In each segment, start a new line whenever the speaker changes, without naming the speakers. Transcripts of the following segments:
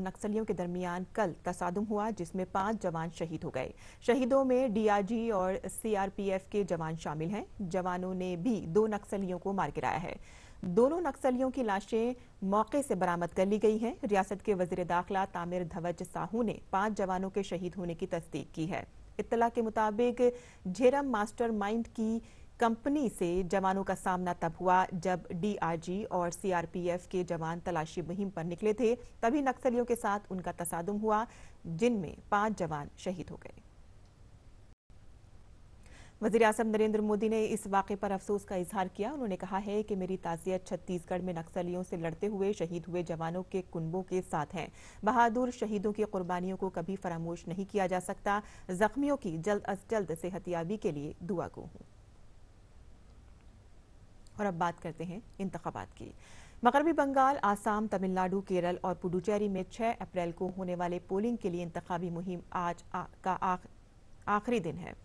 नक्सलियों के दरमियान कल तसादुम हुआ जिसमें 5 जवान शहीद हो गए। शहीदों में डीआरजी और सीआरपीएफ के जवान शामिल हैं। जवानों ने भी 2 नक्सलियों को मार गिराया है। दोनों नक्सलियों की लाशें मौके से बरामद कर ली गई हैं। रियासत के वजीर दाखिला तामिर धवज साहू ने 5 जवानों के शहीद होने की तस्दीक की है। इत्तला के मुताबिक झेरम मास्टरमाइंड की कंपनी से जवानों का सामना तब हुआ जब डीआरजी और सीआरपीएफ के जवान तलाशी मुहिम पर निकले थे। तभी नक्सलियों के साथ उनका तसादुम हुआ जिनमें 5 जवान शहीद हो गए। वज़ीर आज़म नरेंद्र मोदी ने इस वाक़े पर अफसोस का इजहार किया। उन्होंने कहा है कि मेरी ताज़ियत छत्तीसगढ़ में नक्सलियों से लड़ते हुए शहीद हुए जवानों के कुनबों के साथ है। बहादुर शहीदों की कुर्बानियों को कभी फरामोश नहीं किया जा सकता। जख्मियों की जल्द अज जल्द सेहतियाबी के लिए दुआ गो हूँ। और अब बात करते हैं इंतखाबात की। मगरबी बंगाल, आसाम, तमिलनाडु, केरल और पुडुचेरी में 6 अप्रैल को होने वाले पोलिंग के लिए इंतखाबी मुहिम आज का आखिरी दिन है।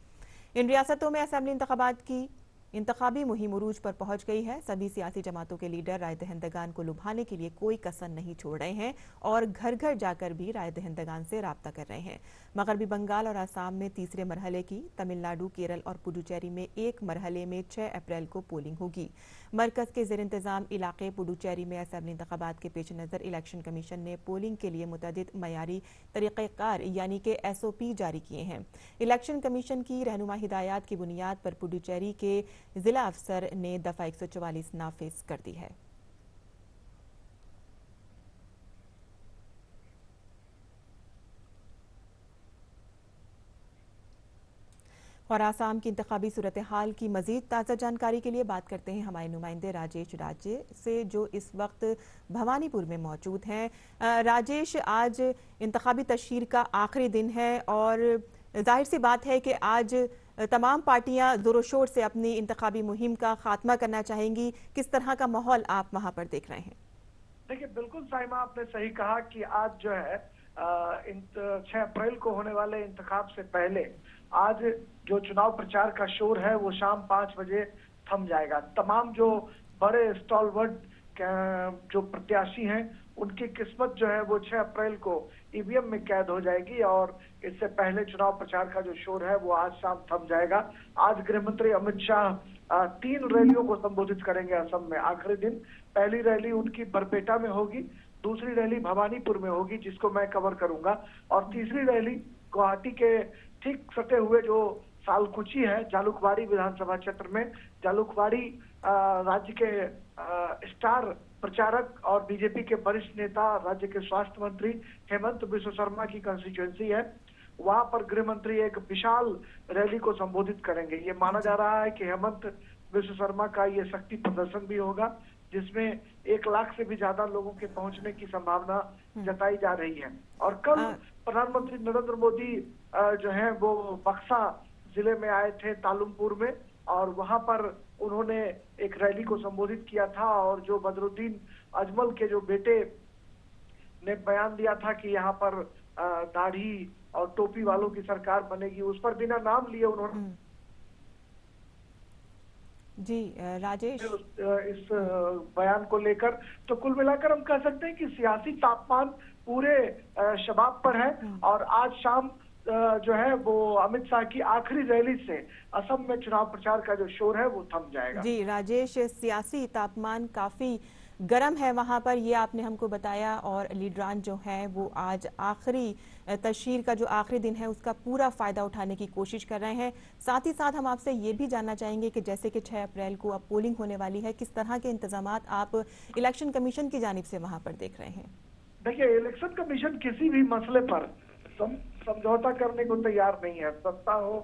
इन रियासतों में असेंबली इंतखाबात की इंतखाबी मुहिम उरूज पर पहुंच गई है। सभी सियासी जमातों के लीडर राय दहिंदगान को लुभाने के लिए कोई कसर नहीं छोड़ रहे हैं और घर घर जाकर भी राय दहिंदगान से राब्ता कर रहे हैं। मगरबी बंगाल और आसाम में तीसरे मरहले की, तमिलनाडु, केरल और पुडुचेरी में एक मरहले में 6 अप्रैल को पोलिंग होगी। मरकज के जेर इंतजाम इलाके पुडुचेरी में असेंबली इंतखाबात के पेश नज़र इलेक्शन कमीशन ने पोलिंग के लिए मुतअद्दिद मयारी तरीक़ेकार यानी कि SOP जारी किए हैं। इलेक्शन कमीशन की रहनुमा हिदायत की बुनियाद पर पुडुचेरी के जिला अफसर ने दफा 144 नाफिज कर दी है। और आसाम की इंतखाबी सूरत हाल की मजीद ताज़ा जानकारी के लिए बात करते हैं हमारे नुमाइंदे राजेश राज्य से, जो इस वक्त भवानीपुर में मौजूद हैं। राजेश, आज इंतखाबी तशहीर का आखिरी दिन है और जाहिर सी बात है कि आज तमाम पार्टियां जोरों शोर से अपनी इंतखाबी मुहिम का खात्मा करना चाहेंगी। किस तरह का माहौल आप वहां पर देख रहे हैं?
देखिए, बिल्कुल साइमा, आपने सही कहा कि आज जो है 6 अप्रैल को होने वाले इंतखाब से पहले आज जो चुनाव प्रचार का शोर है वो शाम 5 बजे थम जाएगा। तमाम जो बड़े स्टॉलवर्ड जो प्रत्याशी हैं उनकी किस्मत जो है वो 6 अप्रैल को ईवीएम में कैद हो जाएगी और इससे पहले चुनाव प्रचार का जो शोर है वो आज शाम थम जाएगा। आज गृह मंत्री अमित शाह 3 रैलियों को संबोधित करेंगे असम में आखिरी दिन। पहली रैली उनकी बरपेटा में होगी, दूसरी रैली भवानीपुर में होगी जिसको मैं कवर करूंगा, और तीसरी रैली गुवाहाटी के ठीक सटे हुए जो सालकुची है जालुकबाड़ी विधानसभा क्षेत्र में। जालुकबाड़ी राज्य के स्टार प्रचारक और बीजेपी के वरिष्ठ नेता राज्य के स्वास्थ्य मंत्री हेमंत बिश्व शर्मा की कंस्टिट्यूएंसी है। वहां पर गृह मंत्री एक विशाल रैली को संबोधित करेंगे। ये माना जा रहा है कि हेमंत बिश्व शर्मा का ये शक्ति प्रदर्शन भी होगा जिसमें 1 लाख से भी ज्यादा लोगों के पहुंचने की संभावना जताई जा रही है। और कल प्रधानमंत्री नरेंद्र मोदी जो है वो बक्सा जिले में आए थे, तालुमपुर में, और वहां पर उन्होंने एक रैली को संबोधित किया था और जो बदरुद्दीन अजमल के जो बेटे ने बयान दिया था कि यहाँ पर दाढ़ी और टोपी वालों की सरकार बनेगी, उस पर बिना नाम लिए उन्होंने
जी राजेश
इस बयान को लेकर। तो कुल मिलाकर हम कह सकते हैं कि सियासी तापमान पूरे शबाब पर है और आज शाम जो है वो अमित शाह की आखिरी रैली से असम में चुनाव प्रचार का जो शोर है वो थम जाएगा।
जी राजेश, सियासी तापमान काफी गर्म है वहां पर, ये आपने हमको बताया, और लीडरान जो है वो आज आखिरी तशहीर का जो आखिरी दिन है उसका पूरा फायदा उठाने की कोशिश कर रहे हैं। साथ ही साथ हम आपसे ये भी जानना चाहेंगे कि जैसे कि 6 अप्रैल को अब पोलिंग होने वाली है, किस तरह के इंतजामात आप इलेक्शन कमीशन की जानिब से वहां पर देख रहे हैं?
देखिए, इलेक्शन कमीशन किसी भी मसले पर समझौता करने को तैयार नहीं है। सत्ता हो,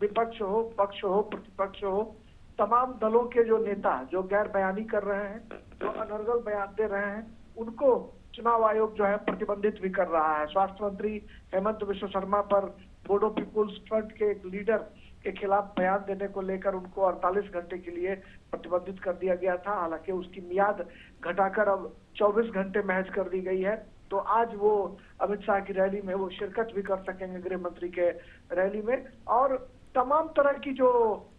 विपक्ष हो, पक्ष हो, प्रतिपक्ष हो, तमाम दलों के जो नेता जो गैर बयानी कर रहे हैं, जो अनर्गल बयान दे रहे हैं, उनको चुनाव आयोग जो है प्रतिबंधित भी कर रहा है। स्वास्थ्य मंत्री हेमंत बिश्व शर्मा पर बोडो पीपुल्स फ्रंट के एक लीडर के खिलाफ बयान देने को लेकर उनको 48 घंटे के लिए प्रतिबंधित कर दिया गया था। हालांकि उसकी मियाद घटाकर अब 24 घंटे महज कर दी गई है। तो आज वो अमित शाह की रैली में वो शिरकत भी कर सकेंगे, गृह मंत्री के रैली में। और तमाम तरह की जो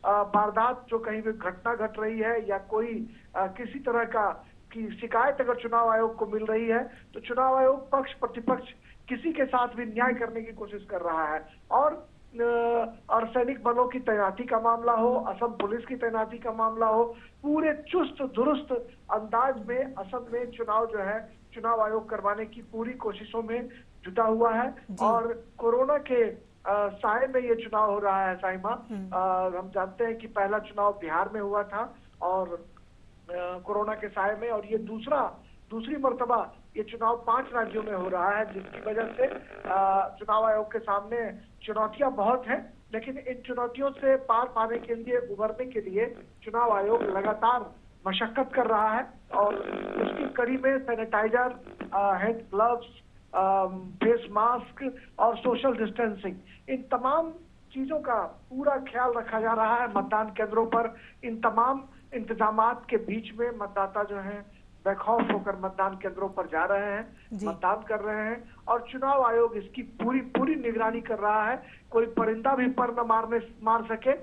वारदात जो कहीं भी घटना घट रही है या कोई किसी तरह का की शिकायत अगर चुनाव आयोग को मिल रही है तो चुनाव आयोग पक्ष प्रतिपक्ष किसी के साथ भी न्याय करने की कोशिश कर रहा है। और अर्धसैनिक बलों की तैनाती का मामला हो, असम पुलिस की तैनाती का मामला हो, पूरे चुस्त दुरुस्त अंदाज में असम में चुनाव जो है चुनाव आयोग करवाने की पूरी कोशिशों में जुटा हुआ है।
जी।
और कोरोना के साए में ये चुनाव हो रहा है साइमा। हम जानते हैं कि पहला चुनाव बिहार में हुआ था और कोरोना के साए में, और ये दूसरी मर्तबा ये चुनाव 5 राज्यों में हो रहा है, जिसकी वजह से चुनाव आयोग के सामने चुनौतियां बहुत हैं। लेकिन इन चुनौतियों से पार पाने के लिए, उभरने के लिए चुनाव आयोग लगातार मशक्कत कर रहा है। और इसकी कड़ी में sanitiser, hand gloves, face mask और सोशल डिस्टेंसिंग, इन तमाम चीजों का पूरा ख्याल रखा जा रहा है मतदान केंद्रों पर। इन तमाम इंतजामात के बीच में मतदाता जो है बेखौफ होकर मतदान केंद्रों पर जा रहे हैं, मतदान कर रहे हैं। और चुनाव आयोग इसकी पूरी निगरानी कर रहा है, कोई परिंदा भी पर न मार सके,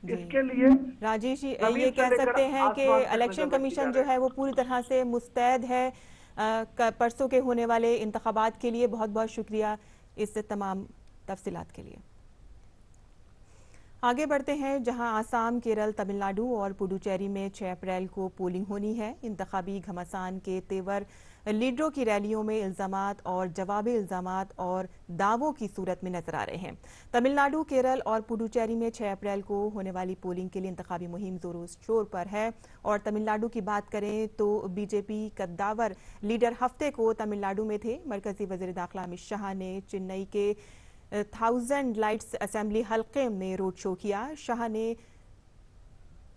इसके लिए।
राजेश जी, ये कह सकते हैं कि इलेक्शन कमीशन जो है वो पूरी तरह से मुस्तैद है परसों के होने वाले इंतखाबात के लिए। बहुत बहुत शुक्रिया इस तमाम तफसीलात के लिए। आगे बढ़ते हैं, जहां आसाम, केरल, तमिलनाडु और पुडुचेरी में 6 अप्रैल को पोलिंग होनी है। इंतखाबी घमासान के तेवर लीडरों की रैलियों में इल्जामात और जवाबी इल्जामात और दावों की सूरत में नजर आ रहे हैं। तमिलनाडु, केरल और पुडुचेरी में 6 अप्रैल को होने वाली पोलिंग के लिए इंतखाबी मुहिम जोरों शोर पर है। और तमिलनाडु की बात करें तो बीजेपी कद्दावर लीडर हफ्ते को तमिलनाडु में थे। मरकजी वजीर दाखिला अमित शाह ने चेन्नई के 1000 लाइट्स असेंबली हल्के में रोड शो किया। शाह ने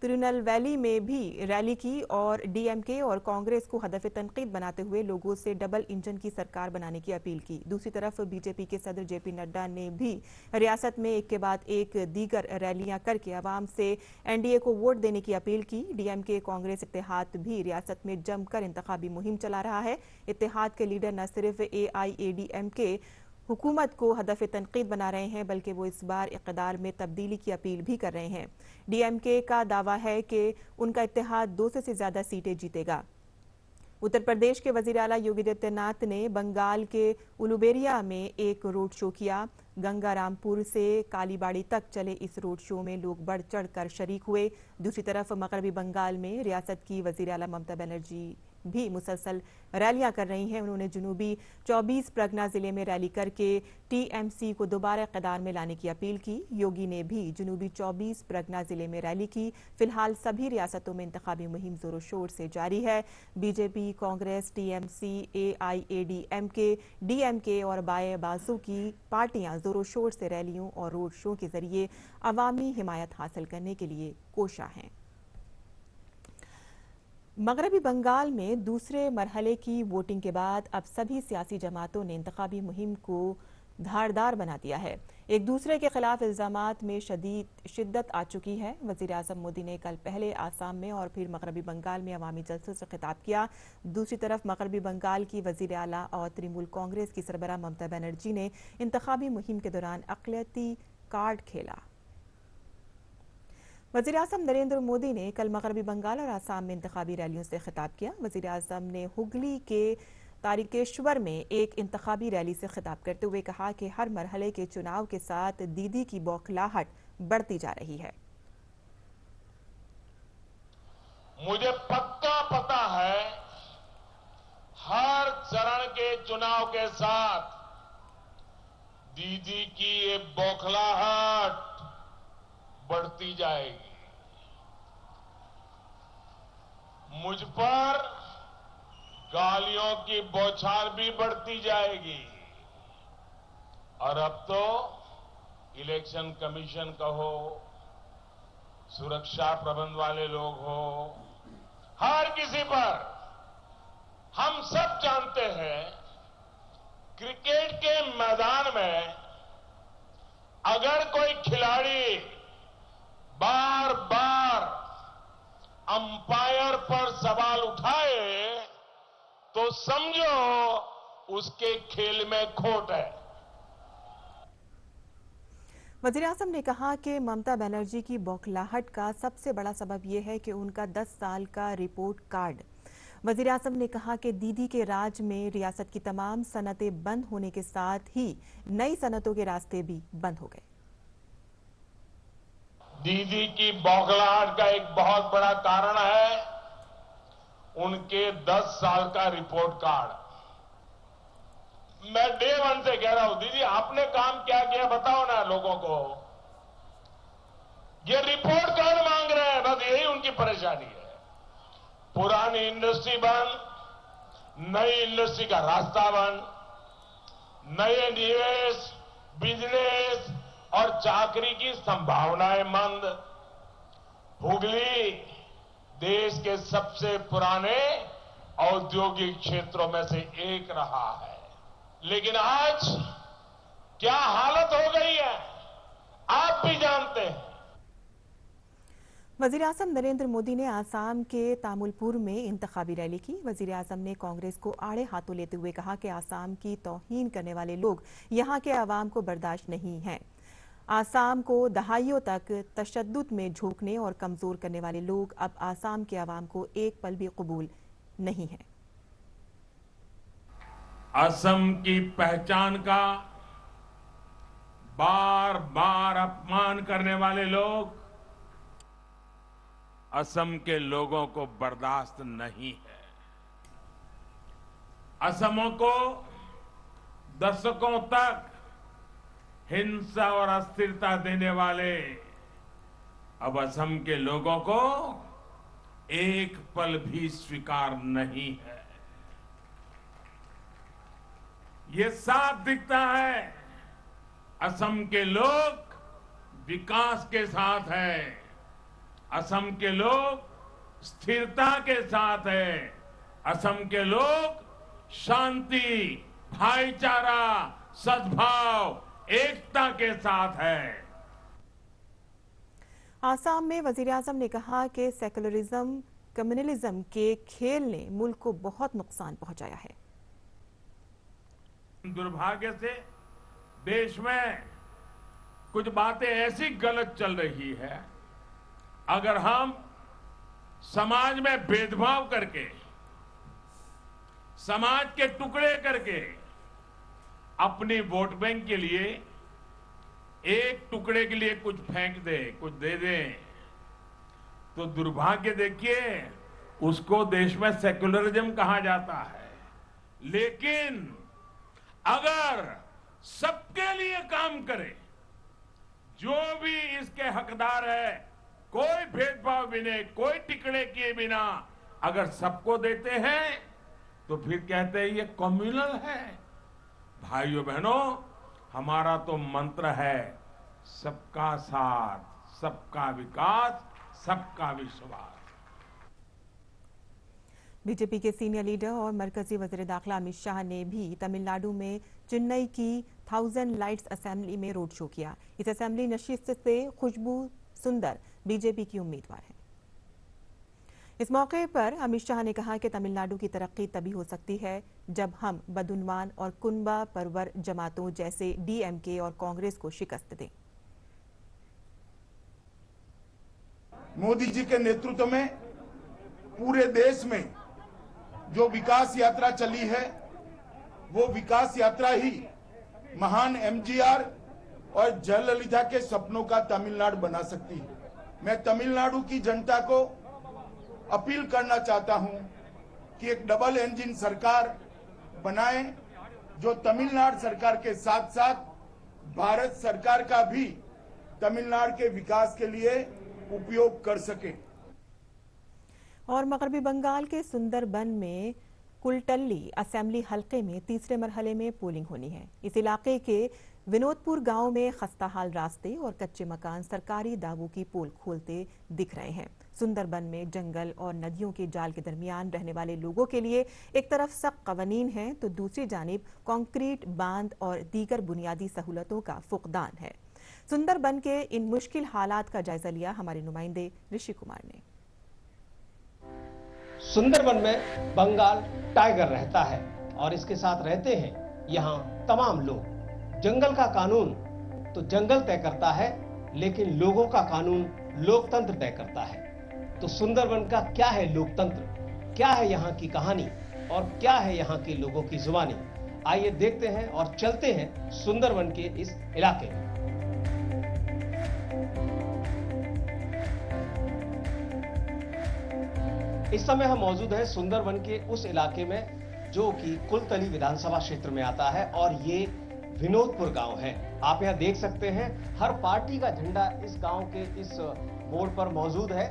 तिरुनेलवेली में भी रैली की और डीएमके और कांग्रेस को हदफ तनकीद बनाते हुए लोगों से डबल इंजन की सरकार बनाने की अपील की। दूसरी तरफ बीजेपी के सदर जेपी नड्डा ने भी रियासत में एक के बाद एक दीगर रैलियां करके आवाम से एनडीए को वोट देने की अपील की। डीएमके कांग्रेस इत्तेहाद भी रियासत में जमकर इंतखाबी मुहिम चला रहा है। इत्तेहाद के लीडर न सिर्फ एआईएडीएमके हुकूमत को हदफ तनकीद बना रहे हैं, बल्कि वो इस बार इक़्तिदार में तब्दीली की अपील भी कर रहे हैं। डीएमके का दावा है कि उनका इत्तेहाद 200 से ज्यादा सीटें जीतेगा। उत्तर प्रदेश के वजीर आला योगी आदित्यनाथ ने बंगाल के उलुबेरिया में एक रोड शो किया। गंगारामपुर से कालीबाड़ी तक चले इस रोड शो में लोग बढ़ चढ़ कर शरीक हुए। दूसरी तरफ मगरबी बंगाल में रियासत की वजीर आला ममता बनर्जी भी मुसलसल रैलियां कर रही हैं। उन्होंने जुनूबी 24 परगना जिले में रैली करके टीएमसी को दोबारा इक़्तिदार में लाने की अपील की। योगी ने भी जुनूबी 24 परगना जिले में रैली की। फिलहाल सभी रियासतों में इंतखाबी मुहिम जोरों शोर से जारी है। BJP, Congress, TMC, AIADMK, DMK और बाएं बाजू की पार्टियां जोरों शोर से रैलियों और रोड शो के जरिए अवामी हिमायत हासिल करने के लिए कोशा हैं। मगरबी बंगाल में दूसरे मरहले की वोटिंग के बाद अब सभी सियासी जमातों ने इंतखाबी मुहिम को धारदार बना दिया है। एक दूसरे के खिलाफ इल्जामात में शिद्दत आ चुकी है। वजीर आजम मोदी ने कल पहले आसाम में और फिर मगरबी बंगाल में अवामी जलसों से खिताब किया। दूसरी तरफ मगरबी बंगाल की वजीर आला और तृणमूल कांग्रेस की सरबराह ममता बनर्जी ने इंतखाबी मुहिम के दौरान अक़लियती कार्ड खेला। वज़ीर आज़म नरेंद्र मोदी ने कल मगरबी बंगाल और आसाम में इंतखाबी रैलियों से खिताब किया। वज़ीर आज़म ने हुगली के तारिकेश्वर में एक इंतखाबी रैली से खिताब करते हुए कहा कि हर मरहले के चुनाव के साथ दीदी की बौखलाहट बढ़ती जा रही है।
मुझे पक्का पता है हर चरण के चुनाव के साथ दीदी की ये बौखलाहट बढ़ती जाएगी। मुझ पर गालियों की बौछार भी बढ़ती जाएगी। और अब तो इलेक्शन कमीशन कहो, सुरक्षा प्रबंध वाले लोग हो, हर किसी पर हम सब जानते हैं क्रिकेट के मैदान में अगर कोई खिलाड़ी बार बार अंपायर पर सवाल उठाए तो समझो उसके खेल में खोट है।
वज़ीर आज़म ने कहा कि ममता बनर्जी की बौखलाहट का सबसे बड़ा सबब यह है कि उनका 10 साल का रिपोर्ट कार्ड वजीर आजम ने कहा कि दीदी के राज में रियासत की तमाम सनतें बंद होने के साथ ही नई सनतों के रास्ते भी बंद हो गए।
दीदी की बौखलाहट का एक बहुत बड़ा कारण है उनके 10 साल का रिपोर्ट कार्ड। मैं डे वन से कह रहा हूं, दीदी आपने काम क्या किया बताओ ना लोगों को। ये रिपोर्ट कार्ड मांग रहे हैं, बस यही उनकी परेशानी है। पुरानी इंडस्ट्री बंद, नई इंडस्ट्री का रास्ता बंद, नए निवेश, बिजनेस और चाकरी की संभावनाएं बंद। हुगली देश के सबसे पुराने औद्योगिक क्षेत्रों में से एक रहा है, लेकिन आज क्या हालत हो गई है आप भी जानते हैं।
वजीर आजम नरेंद्र मोदी ने आसाम के तामुलपुर में इंतखाबी रैली की। वजीर आजम ने कांग्रेस को आड़े हाथों लेते हुए कहा कि आसाम की तौहीन करने वाले लोग यहां के अवाम को बर्दाश्त नहीं हैं। आसाम को दहाइयों तक तशद्दुद में झोंकने और कमजोर करने वाले लोग अब आसाम के अवाम को एक पल भी कबूल नहीं है।
असम की पहचान का बार बार अपमान करने वाले लोग असम के लोगों को बर्दाश्त नहीं है। असमों को दशकों तक हिंसा और अस्थिरता देने वाले अब असम के लोगों को एक पल भी स्वीकार नहीं है। ये साफ दिखता है असम के लोग विकास के साथ हैं, असम के लोग स्थिरता के साथ हैं, असम के लोग शांति, भाईचारा, सद्भाव, एकता के साथ है।
आसाम में वजीर आजम ने कहा कि सेकुलरिज्म, कम्युनलिज्म के खेल ने मुल्क को बहुत नुकसान पहुंचाया है।
दुर्भाग्य से देश में कुछ बातें ऐसी गलत चल रही है, अगर हम समाज में भेदभाव करके, समाज के टुकड़े करके अपनी वोट बैंक के लिए एक टुकड़े के लिए कुछ फेंक दे, कुछ दे दें, तो दुर्भाग्य देखिए उसको देश में सेकुलरिज्म कहा जाता है। लेकिन अगर सबके लिए काम करे, जो भी इसके हकदार है, कोई भेदभाव बिना, कोई टिकड़े किए बिना अगर सबको देते हैं तो फिर कहते हैं ये कम्युनल है। भाइयों बहनों, हमारा तो मंत्र है सबका साथ, सबका विकास, सबका विश्वास।
बीजेपी के सीनियर लीडर और मरकजी वजीर दाखिला अमित शाह ने भी तमिलनाडु में चेन्नई की 1000 लाइट्स असेंबली में रोड शो किया। इस असेंबली नशिस्त से खुशबू सुंदर बीजेपी की उम्मीदवार है। इस मौके पर अमित शाह ने कहा कि तमिलनाडु की तरक्की तभी हो सकती है जब हम बदउनवान और कुनबा परवर जमातों जैसे डीएमके और कांग्रेस को शिकस्त दें।
मोदी जी के नेतृत्व में पूरे देश में जो विकास यात्रा चली है, वो विकास यात्रा ही महान एमजीआर और जयललिता के सपनों का तमिलनाडु बना सकती है। मैं तमिलनाडु की जनता को अपील करना चाहता हूं कि एक डबल इंजन सरकार बनाए, जो तमिलनाडु सरकार के साथ साथ भारत सरकार का भी तमिलनाडु के विकास के लिए उपयोग कर सके।
और मगरबी बंगाल के सुंदरबन में कुलटल्ली असेंबली हलके में तीसरे मरहले में पोलिंग होनी है। इस इलाके के विनोदपुर गांव में खस्ताहाल रास्ते और कच्चे मकान सरकारी दावों की पोल खोलते दिख रहे हैं। सुंदरबन में जंगल और नदियों के जाल के दरमियान रहने वाले लोगों के लिए एक तरफ सख्त कवानीन है तो दूसरी जानिब कंक्रीट बांध और दीगर बुनियादी सहूलतों का फुकदान है। सुंदरबन के इन मुश्किल हालात का जायजा लिया हमारे नुमाइंदे ऋषि कुमार ने।
सुंदरबन में बंगाल टाइगर रहता है और इसके साथ रहते हैं यहाँ तमाम लोग। जंगल का कानून तो जंगल तय करता है, लेकिन लोगों का कानून लोकतंत्र तय करता है। तो सुंदरबन का क्या है लोकतंत्र? क्या है यहाँ की कहानी और क्या है यहाँ के लोगों की जुबानी, आइए देखते हैं और चलते हैं सुंदरवन के इस इलाके में। इस समय हम मौजूद हैं सुंदरवन के उस इलाके में जो कि कुलतली विधानसभा क्षेत्र में आता है और ये विनोदपुर गांव है। आप यहां देख सकते हैं हर पार्टी का झंडा इस गांव के इस बोर्ड पर मौजूद है,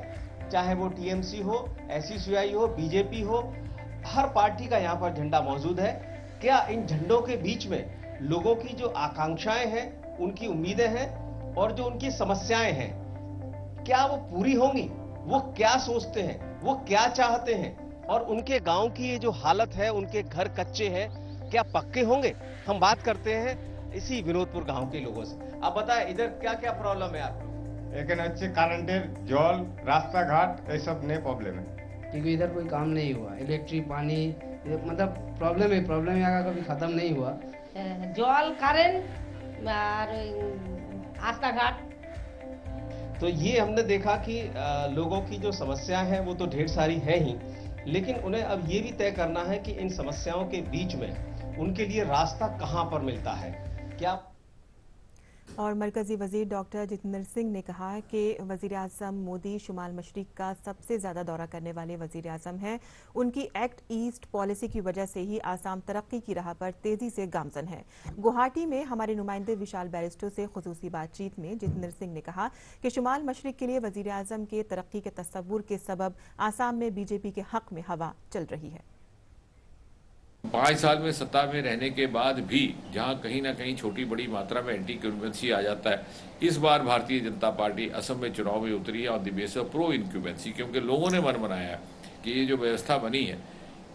चाहे वो टीएमसी हो, एससीसीआई हो, बीजेपी हो, हर पार्टी का यहां पर झंडा मौजूद है। क्या इन झंडों के बीच में लोगों की जो आकांक्षाएं हैं, उनकी उम्मीदें हैं और जो उनकी समस्याएं हैं, क्या वो पूरी होंगी? वो क्या सोचते हैं, वो क्या चाहते हैं और उनके गांव की ये जो हालत है, उनके घर कच्चे हैं, क्या पक्के होंगे? हम बात करते हैं इसी विनोदपुर गांव के लोगों से। आप बताएं इधर क्या क्या प्रॉब्लम है आपको?
এখানে হচ্ছে কারেন্টের জল রাস্তাঘাট এইসব নিয়ে প্রবলেম है
क्योंकि इधर कोई काम नहीं हुआ, इलेक्ट्रिक पानी मतलब प्रॉब्लम यहाँ का कभी खत्म नहीं हुआ।
জল কারেন্ট আর রাস্তাঘাট।
तो ये हमने देखा कि लोगों की जो समस्याएं हैं वो तो ढेर सारी है ही, लेकिन उन्हें अब ये भी तय करना है कि इन समस्याओं के बीच में उनके लिए रास्ता कहां पर मिलता है। क्या
और मरकजी वजीर डॉक्टर जितेंद्र सिंह ने कहा कि वजीर आजम मोदी शुमाल मशरिक का सबसे ज्यादा दौरा करने वाले वजीर आजम हैं। उनकी एक्ट ईस्ट पॉलिसी की वजह से ही आसाम तरक्की की राह पर तेजी से गामजन है। गुवाहाटी में हमारे नुमाइंदे विशाल बैरिस्टो से खुसूसी बातचीत में जितेंद्र सिंह ने कहा कि शुमाल मशरिक के लिए वजीर आजम के तरक्की के तस्वुर के सबब आसाम में बीजेपी के हक में हवा चल रही है।
5 साल में सत्ता में रहने के बाद भी जहां कहीं ना कहीं छोटी बड़ी मात्रा में एंटी इंक्यूबेंसी आ जाता है, इस बार भारतीय जनता पार्टी असम में चुनाव में उतरी है on the base of pro incumbency, क्योंकि लोगों ने मन बनाया है कि ये जो व्यवस्था बनी है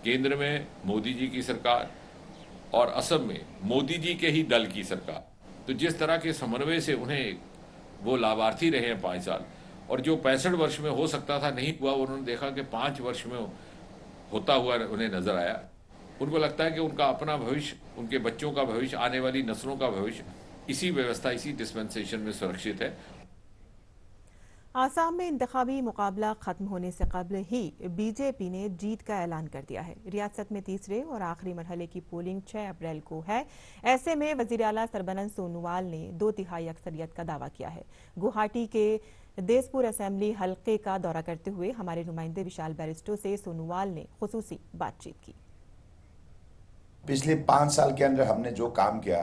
केंद्र में मोदी जी की सरकार और असम में मोदी जी के ही दल की सरकार, तो जिस तरह के समन्वय से उन्हें वो लाभार्थी रहे हैं 5 साल, और जो 65 वर्ष में हो सकता था नहीं हुआ, उन्होंने देखा कि 5 वर्ष में होता हुआ उन्हें नजर आया। उनको लगता है कि उनका अपना भविष्य, उनके बच्चों का भविष्य, आने वाली नस्लों का भविष्य इसी व्यवस्था, इसी डिस्पेंसेशन में सुरक्षित है।
आसाम में इंतखाबी मुकाबला खत्म होने से कबल ही बीजेपी ने जीत का ऐलान कर दिया है। रियासत में तीसरे और आखिरी मरहले की पोलिंग 6 अप्रैल को है। ऐसे में वजीर आला सरबानंद सोनोवाल ने 2/3 अक्सरियत का दावा किया है। गुवाहाटी के देसपुर असेंबली हल्के का दौरा करते हुए हमारे नुमाइंदे विशाल बैरिस्टो से सोनोवाल ने खुसूसी बातचीत की।
पिछले 5 साल के अंदर हमने जो काम किया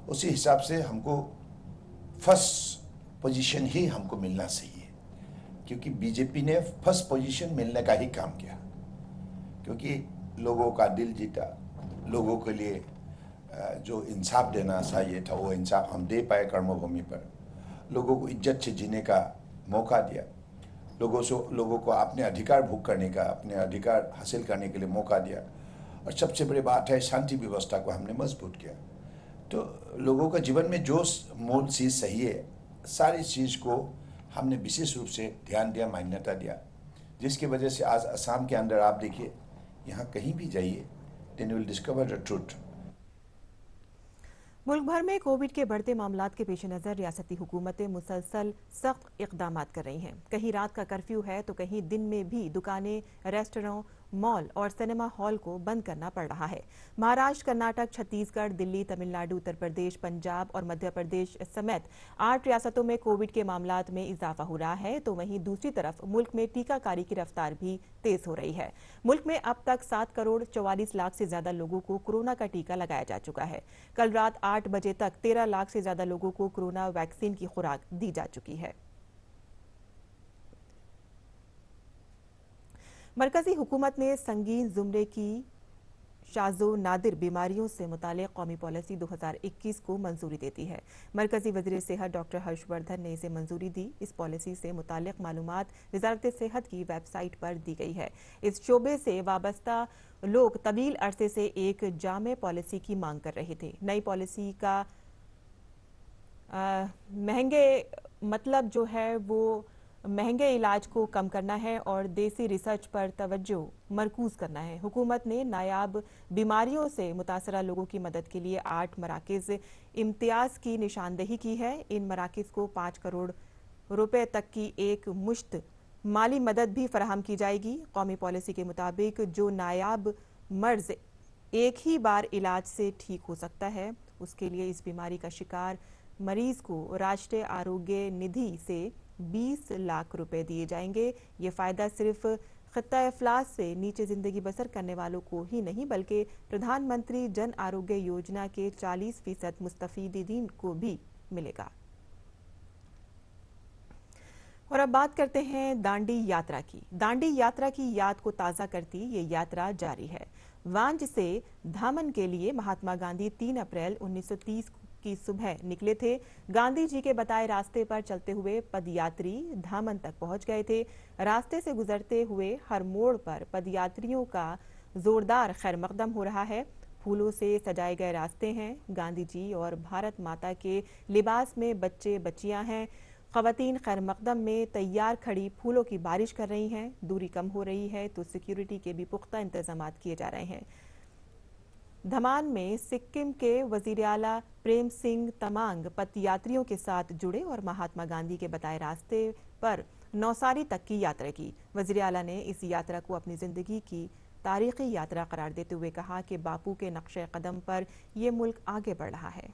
उसी हिसाब से हमको फर्स्ट पोजीशन ही हमको मिलना चाहिए, क्योंकि बीजेपी ने फर्स्ट पोजीशन मिलने का ही काम किया, क्योंकि लोगों का दिल जीता, लोगों के लिए जो इंसाफ देना चाहिए था वो इंसाफ हम दे पाए। कर्मभूमि पर लोगों को इज्जत से जीने का मौका दिया, लोगों को अपने अधिकार भोग करने का, अपने अधिकार हासिल करने के लिए मौका दिया, और सबसे बड़ी बात है शांति व्यवस्था को हमने मजबूत किया। तो लोगों का जीवन में जो मूल चीज़ सही है, सारी चीज़ को हमने विशेष रूप से ध्यान दिया, मान्यता दिया, जिसकी वजह से आज असम के अंदर आप देखिए, यहाँ कहीं भी जाइए, then you will discover the truth.
मुल्क भर में कोविड के बढ़ते मामलात के पेश नज़र रियासती हुकूमतें मुसलसल सख्त इक़दामात कर रही हैं। कहीं रात का कर्फ्यू है तो कहीं दिन में भी दुकानें, रेस्टोरेंट, मॉल और सिनेमा हॉल को बंद करना पड़ रहा है। महाराष्ट्र, कर्नाटक, छत्तीसगढ़, दिल्ली, तमिलनाडु, उत्तर प्रदेश, पंजाब और मध्य प्रदेश समेत 8 रियासतों में कोविड के मामलात में इजाफा हो रहा है, तो वहीं दूसरी तरफ मुल्क में टीकाकारी की रफ्तार भी तेज हो रही है। मुल्क में अब तक 7 करोड़ 44 लाख से ज्यादा लोगों को कोरोना का टीका लगाया जा चुका है। कल रात 8 बजे तक 13 लाख से ज्यादा लोगों को कोरोना वैक्सीन की खुराक दी जा चुकी है। मरकजी हुकूमत ने संगीन जुमरे की शाज़ो नादिर बीमारियों से मुतालिक कौमी पॉलिसी 2021 को मंजूरी देती है। मरकजी वज़ीर सेहत डॉक्टर हर्षवर्धन ने इसे मंजूरी दी। इस पॉलिसी से मुतालिक मालूमात वज़ारत सेहत की वेबसाइट पर दी गई है। इस शोबे से वाबस्ता लोग तवील अरसे से एक जामे पॉलिसी की मांग कर रहे थे। नई पॉलिसी का महंगे मतलब जो है वो महंगे इलाज को कम करना है और देसी रिसर्च पर तवज्जो मरकूज करना है। हुकूमत ने नायाब बीमारियों से मुतासरा लोगों की मदद के लिए 8 मराकिज इम्तियाज की निशानदेही की है। इन मराकिज को 5 करोड़ रुपए तक की एक मुश्त माली मदद भी फराहम की जाएगी। कौमी पॉलिसी के मुताबिक जो नायाब मर्ज एक ही बार इलाज से ठीक हो सकता है, उसके लिए इस बीमारी का शिकार मरीज को राष्ट्रीय आरोग्य निधि से 20 लाख रुपए दिए जाएंगे। ये फायदा सिर्फ खित्ता इफ्लास से नीचे जिंदगी बसर करने वालों को ही नहीं, बल्कि प्रधानमंत्री जन आरोग्य योजना के 40% मुस्तफीदीन को भी मिलेगा। और अब बात करते हैं दांडी यात्रा की। दांडी यात्रा की याद को ताज़ा करती ये यात्रा जारी है। वांझ से धामन के लिए महात्मा गांधी 3 अप्रैल 1930 की सुबह निकले थे। गांधी जी के बताए रास्ते पर चलते हुए पदयात्री धामन तक पहुंच गए थे। रास्ते से गुजरते हुए हर मोड़ पर पदयात्रियों का जोरदार खैर मकदम हो रहा है। फूलों से सजाए गए रास्ते हैं। गांधी जी और भारत माता के लिबास में बच्चे बच्चियां हैं। ख़वातीन खैर मकदम में तैयार खड़ी फूलों की बारिश कर रही हैं। दूरी कम हो रही है तो सिक्योरिटी के भी पुख्ता इंतजाम किए जा रहे हैं। धमान में सिक्किम के वजीर आला प्रेम सिंह तमांग पदयात्रियों के साथ जुड़े और महात्मा गांधी के बताए रास्ते पर नौसारी तक की यात्रा की। वजीर आला ने इस यात्रा को अपनी जिंदगी की तारीखी यात्रा करार देते हुए कहा कि बापू के नक्शे कदम पर ये मुल्क आगे बढ़ रहा है।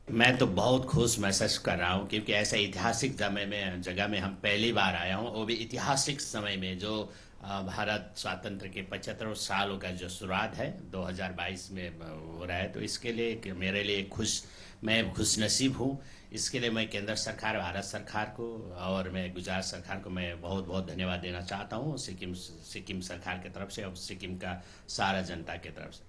मैं तो बहुत खुश महसूस कर रहा हूँ, क्योंकि ऐसा ऐतिहासिक जगह में हम पहली बार आया हूँ, वो भी ऐतिहासिक समय में जो भारत स्वातंत्र के 75 सालों का जो शुरुआत है 2022 में हो रहा है। तो इसके लिए मेरे लिए मैं खुशनसीब हूँ। इसके लिए मैं केंद्र सरकार, भारत सरकार को और मैं गुजरात सरकार को मैं बहुत बहुत धन्यवाद देना चाहता हूँ, सिक्किम सरकार की तरफ से और सिक्किम का सारा जनता की तरफ से।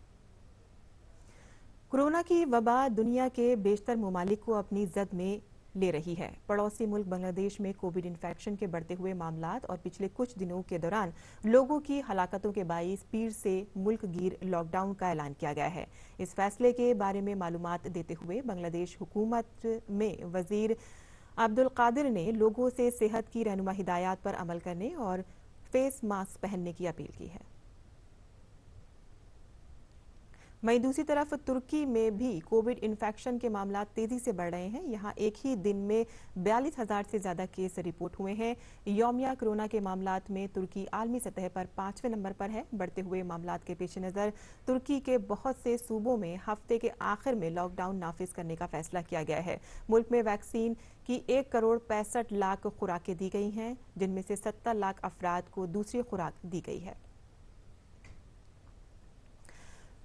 कोरोना की वबा दुनिया के बेशतर ममालिक को अपनी जद में ले रही है। पड़ोसी मुल्क बांग्लादेश में कोविड इन्फेक्शन के बढ़ते हुए मामलात और पिछले कुछ दिनों के दौरान लोगों की हलाकतों के बाईस पीर से मुल्क गिर लॉकडाउन का ऐलान किया गया है। इस फैसले के बारे में मालूमात देते हुए बांग्लादेश हुकूमत में वजीर अब्दुल कादिर ने लोगों से सेहत की रहनुमा हिदायत पर अमल करने और फेस मास्क पहनने की अपील की है। वहीं दूसरी तरफ तुर्की में भी कोविड इन्फेक्शन के मामला तेजी से बढ़ रहे हैं। यहां एक ही दिन में 42,000 से ज्यादा केस रिपोर्ट हुए हैं। यौमिया कोरोना के मामलात में तुर्की आलमी सतह पर 5वें नंबर पर है। बढ़ते हुए मामलात के पेश नजर तुर्की के बहुत से सूबों में हफ्ते के आखिर में लॉकडाउन नाफिज करने का फैसला किया गया है। मुल्क में वैक्सीन की 1 करोड़ 65 लाख खुराकें दी गई हैं, जिनमें से 70 लाख अफराद को दूसरी खुराक दी गई है।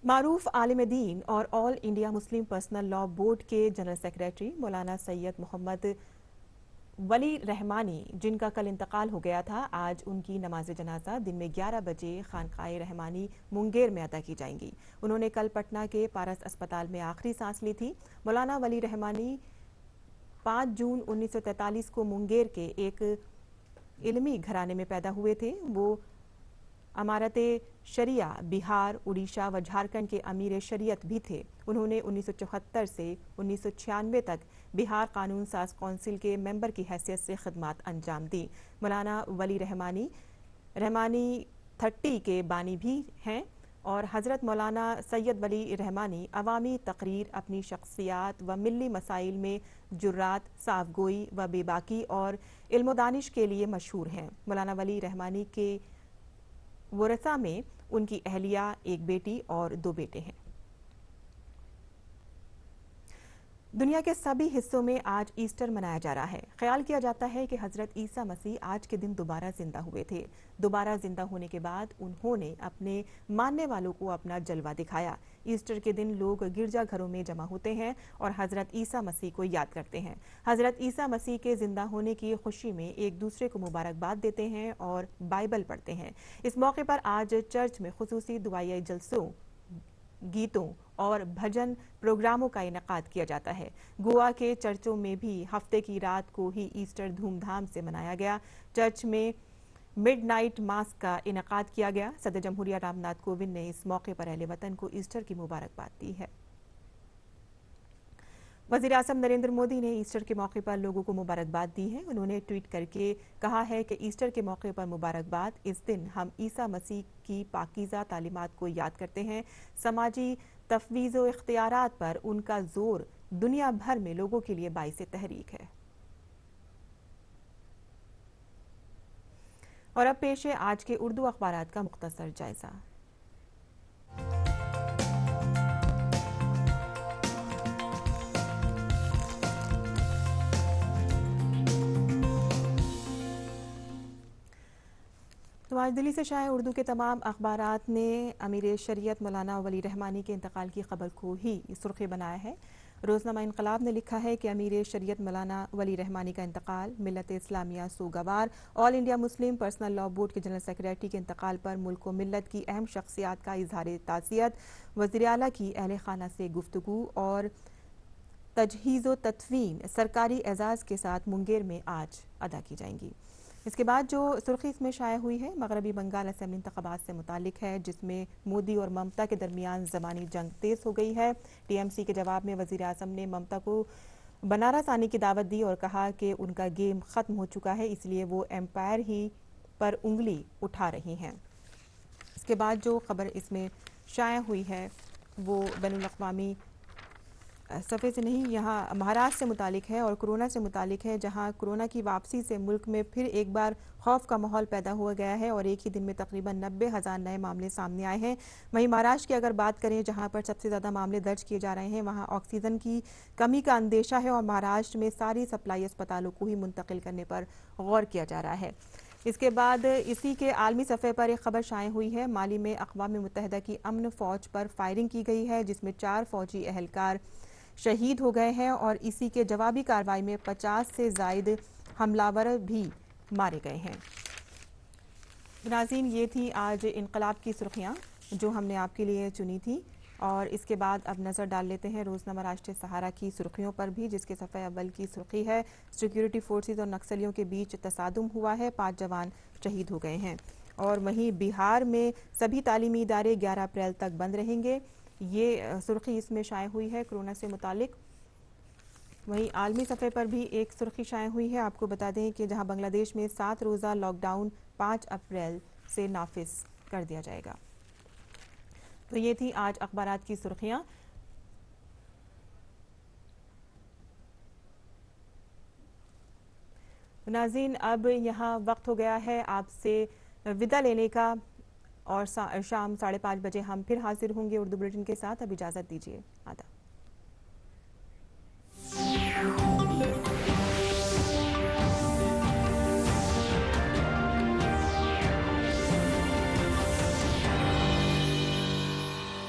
मारूफ आलिम दीन और all India Muslim Personal Law Board के जनरल सेक्रेटरी मौलाना सैयद मोहम्मद वली रहमानी, जिनका कल इंतकाल हो गया था, आज उनकी नमाज जनाजा दिन में 11 बजे खानकाए रहमानी मुंगेर में अदा की जाएंगी। उन्होंने कल पटना के पारस अस्पताल में आखिरी सांस ली थी। मौलाना वली रहमानी 5 जून 1943 को मुंगेर के एक इल्मी घराने में पैदा हुए थे। वो अमारते शरिया बिहार, उड़ीसा व झारखंड के अमीर शरीयत भी थे। उन्होंने 1974 से 1996 तक बिहार कानून साज कौंसिल के मेंबर की हैसियत से खिदमत अंजाम दी। मौलाना वली रहमानी 30 के बानी भी हैं और हज़रत मौलाना सैयद वली रहमानी अवामी तकरीर, अपनी शख्सियात व मिली मसाइल में जुर्रात, साफगोई व बेबाकी और इल्म दानिश के लिए मशहूर हैं। मौलाना वली रहमानी के वरसा में उनकी अहलिया, एक बेटी और 2 बेटे हैं। दुनिया के सभी हिस्सों में आज ईस्टर मनाया जा रहा है। ख्याल किया जाता है कि हजरत ईसा मसीह आज के दिन दोबारा जिंदा हुए थे। दोबारा जिंदा होने के बाद उन्होंने अपने मानने वालों को अपना जलवा दिखाया। ईस्टर के दिन लोग गिरजाघरों में जमा होते हैं और हजरत ईसा मसीह को याद करते हैं। हजरत ईसा मसीह के जिंदा होने की खुशी में एक दूसरे को मुबारकबाद देते हैं और बाइबल पढ़ते हैं। इस मौके पर आज चर्च में खुसूसी दुआई जलसों, गीतों और भजन प्रोग्रामों का इनेकाद किया जाता है। गोवा के चर्चों में भी हफ्ते की रात को ही ईस्टर धूमधाम से मनाया गया। चर्च में मिडनाइट मास का इनेकाद किया गया। सदर जमहूरिया रामनाथ कोविंद ने इस मौके पर अहले वतन को ईस्टर की मुबारकबाद दी है। वज़ीर आज़म नरेंद्र मोदी ने ईस्टर के मौके पर लोगों को मुबारकबाद दी है। उन्होंने ट्वीट करके कहा है कि ईस्टर के मौके पर मुबारकबाद। इस दिन हम ईसा मसीह की पाकीज़ा तालीमात को याद करते हैं। समाजी तफवीज़ व इख्तियारात पर उनका जोर दुनिया भर में लोगों के लिए बाइसे तहरीक है। और अब पेश है आज के उर्दू अखबारात का मुख्तसर जायजा। तो आज दिल्ली से शाये उर्दू के तमाम अखबारात ने अमीर शरीयत मौलाना वली रहमानी के इंतकाल की खबर को ही सुर्खी बनाया है। रोजनामा इनकलाब ने लिखा है कि अमीर शरीयत मौलाना वली रहमानी का इंतकाल, मिल्लत इस्लामिया सूगवार, All India Muslim Personal Law Board के जनरल सेक्रेटरी के इंतकाल पर मुल्क व मिल्लत की अहम शख्सियात का इजहार ताज़ियत, वज़ीर आला की अहले खाना से गुफ्तगू और तजहीज़ व तदफीन सरकारी एजाज़ के साथ मुंगेर में आज अदा की जाएंगी। इसके बाद जो सुर्खी इसमें शाया हुई है मगरबी बंगाल असेंबली इंतखाबात से मुतालिक है, जिसमें मोदी और ममता के दरमियान ज़बानी जंग तेज़ हो गई है। टीएमसी के जवाब में वज़ीर आज़म ने ममता को बनारस आने की दावत दी और कहा कि उनका गेम ख़त्म हो चुका है, इसलिए वो एम्पायर ही पर उंगली उठा रही हैं। इसके बाद जो खबर इसमें शाया हुई है वो बैनुल अक़वामी सफ़े से नहीं, यहाँ महाराष्ट्र से मुतालिक है और कोरोना से मुतालिक है, जहाँ कोरोना की वापसी से मुल्क में फिर एक बार खौफ का माहौल पैदा हुआ गया है और एक ही दिन में तकरीबन 90,000 नए मामले सामने आए हैं। वहीं महाराष्ट्र की अगर बात करें, जहाँ पर सबसे ज़्यादा मामले दर्ज किए जा रहे हैं, वहाँ ऑक्सीजन की कमी का अंदेशा है और महाराष्ट्र में सारी सप्लाई अस्पतालों को ही मुंतकिल करने पर गौर किया जा रहा है। इसके बाद इसी के आलमी सफ़े पर एक खबर शाये हुई है। माली में अक़वाम मुत्तहिदा की अमन फ़ौज पर फायरिंग की गई है, जिसमें 4 फ़ौजी एहलकार शहीद हो गए हैं और इसी के जवाबी कार्रवाई में 50 से ज़ायद हमलावर भी मारे गए हैं। नाज़रीन, ये थी आज इनकलाब की सुर्खियाँ जो हमने आपके लिए चुनी थी और इसके बाद अब नज़र डाल लेते हैं रोज़नामा राष्ट्रीय सहारा की सुर्खियों पर भी, जिसके सफ़े अव्वल की सुर्खी है सिक्योरिटी फोर्सेस और नक्सलियों के बीच तसादुम हुआ है, 5 जवान शहीद हो गए हैं। और वहीं बिहार में सभी तालीमी इदारे 11 अप्रैल तक बंद रहेंगे, ये सुर्खी इसमें शाये हुई है कोरोना से मुतालिक। वहीं आलमी सफ़े पर भी एक सुर्खी शाये हुई है। आपको बता दें कि जहां बांग्लादेश में 7 रोज़ा लॉकडाउन 5 अप्रैल से नाफिज कर दिया जाएगा। तो ये थी आज अखबारात की सुर्खियां। नाज़रीन, अब यहाँ वक्त हो गया है आपसे विदा लेने का और शाम 5:30 बजे हम फिर हाजिर होंगे उर्दू बुलेटिन के साथ। अब इजाज़त दीजिए। आदाब।